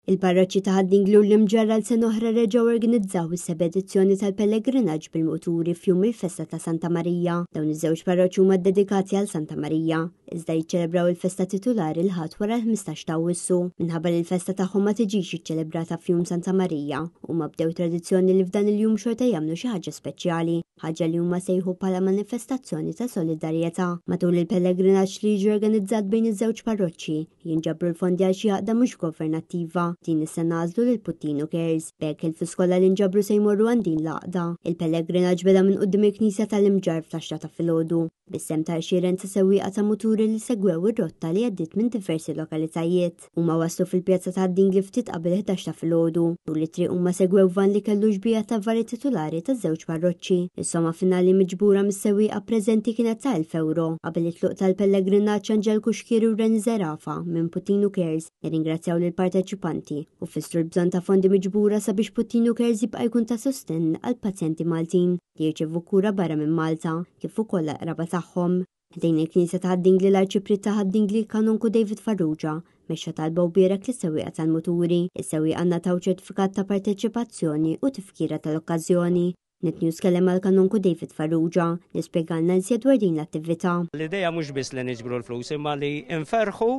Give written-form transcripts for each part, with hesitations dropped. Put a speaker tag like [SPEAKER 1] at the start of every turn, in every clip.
[SPEAKER 1] Il-parroċċi ta' Ħaddingli u l-Imġarra l-sena oħra reġgħu organizzaw is-seba' edizzjoni tal-pellegrinaġġ bil-muturi f'jum il-Festa ta' Santa Marija. Dawn iż-żewġ parroċċi huma dedikati għal Santa Marija, iżda jiċċelebraw il-festa titolari l-ħadd wara l-15 ta' Awwissu. Minħabba li l-festa tagħhom ma tiġix iċċelebrata f'jum Santa Marija, huma bdew tradizzjoni li f'dan il-jum xorta jagħmlu xi ħaġa speċjali, ħaġa li huma sejħu bħala manifestazzjoni ta' solidarjetà. Matul il-pellegrinaġġ li jiġi organizzat bejn iż-żewġ parroċċi jinġabru l-fondi għal xi għaqda mhux governattiva. Din is-sena għażlu lil Puttino Cares. Bekk il-fiskola li nġabru se jmorru għand din l-għaqda. Il-pellegrinaġġ beda minn quddiem il-Knisja tal-Imġarr fl-10 ta' filgħodu. Bissem ta' xieren ta' sewwieqa ta' muturi li segwew ir-rotta li għaddiet minn diversi lokalitajiet. Huma waslu fil-pjazza ta' Ħaddingli ftit qabel 11 ta' filgħodu. Tul it-triq huma segwew van li kellu xbija ta' vari titolari taż-żewġ parroċċi. Is-somma finali miġbura mis-sewwieqa preżenti kienet ta' 1000 euro. Qabel it-tluq tal-pellegrinaġġ Anġel Kuxkieri u Reni Zerafa minn Puttino Cares irringrazzjaw lil parteċipanti u fissru l-bżonn ta' fondi miġbura sabiex Puttino Cares jibqa' jkun ta' sostenn għal pazjenti Maltin li jirċevu kura barra minn Malta kif ukoll aqraba tagħhom. Ħdejn il-Knisja ta' Ħaddingli l-Arċipriet ta' Ħaddingli Kanunku David Farrugia mexxa talba u bierek lis-sewwieqa tal-muturi. Is-sewwieqa ngħataw ċertifikat ta' parteċipazzjoni u tifkira tal-okkażjoni. Net-News kellem għal Kanunku David Farrugia li spjegalna nsied dwar din l-attività.
[SPEAKER 2] L-idea mhux biss li niġbru l-flus imma li nferħu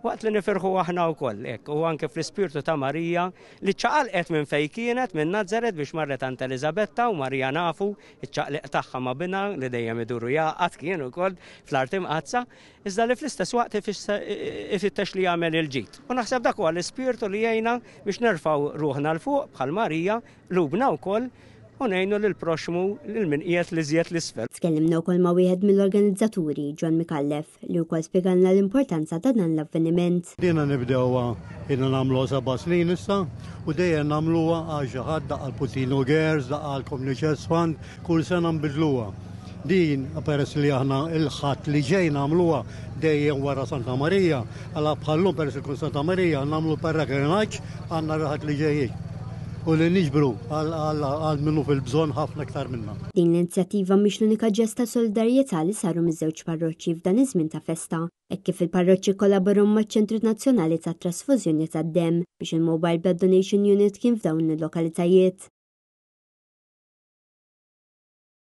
[SPEAKER 2] waqt li nifirħu aħna wkoll hekk u anke fl-ispirtu ta' Marija li ċaqalqet minn fejn kienet minn Nażaret biex marret ant Eliżabetta u Marija nafu iċ-ċaqliq tagħha ma' bina li dejjem iduru jaqgħad kien ukoll fl-art imqazza iżda li fl-istess waqt ifittex li jagħmel il-ġid. U naħseb dak huwa l-ispirtu li jgħinna biex nerfgħu ruħna l fuq bħal Marija lubna wkoll u ngħinu lill-proxmu lil min qiegħed li żjed l-isfel.
[SPEAKER 1] Tkellimna wkoll ma' wieħed mill-organizzaturi John Mikallef li wkoll spjegalna l-importanza ta' dan l-avveniment.
[SPEAKER 3] Dina nibdewha inna nagħmluha 7 snin issa u dejjem nagħmluha għal xi ħadd daqal Puttino Cares, daqal Community Fund, kull sena nbidluha. Din peress li aħna il-ħadd li ġej nagħmluha dejjem wara Santa Marija, għal bħallum peress ikun Santa Marija nagħmlu pellegrinaġġ għandna raħat li ġejjin. U li niġbru għal minnu fil-bżon ħafna iktar minna.
[SPEAKER 1] Din l-inizjattiva mhix l-unika ġesta solidarjetà li saru miż-żewġ parroċċi f'dan iż-żmien ta' festa. Hekk kif il-parroċċi kollaboraw maċ-Ċentru Nazzjonali tat-Trasfużjoni tad-Demm biex il-Mobile Blood Donation Unit kien f'dawn il-lokalitajiet.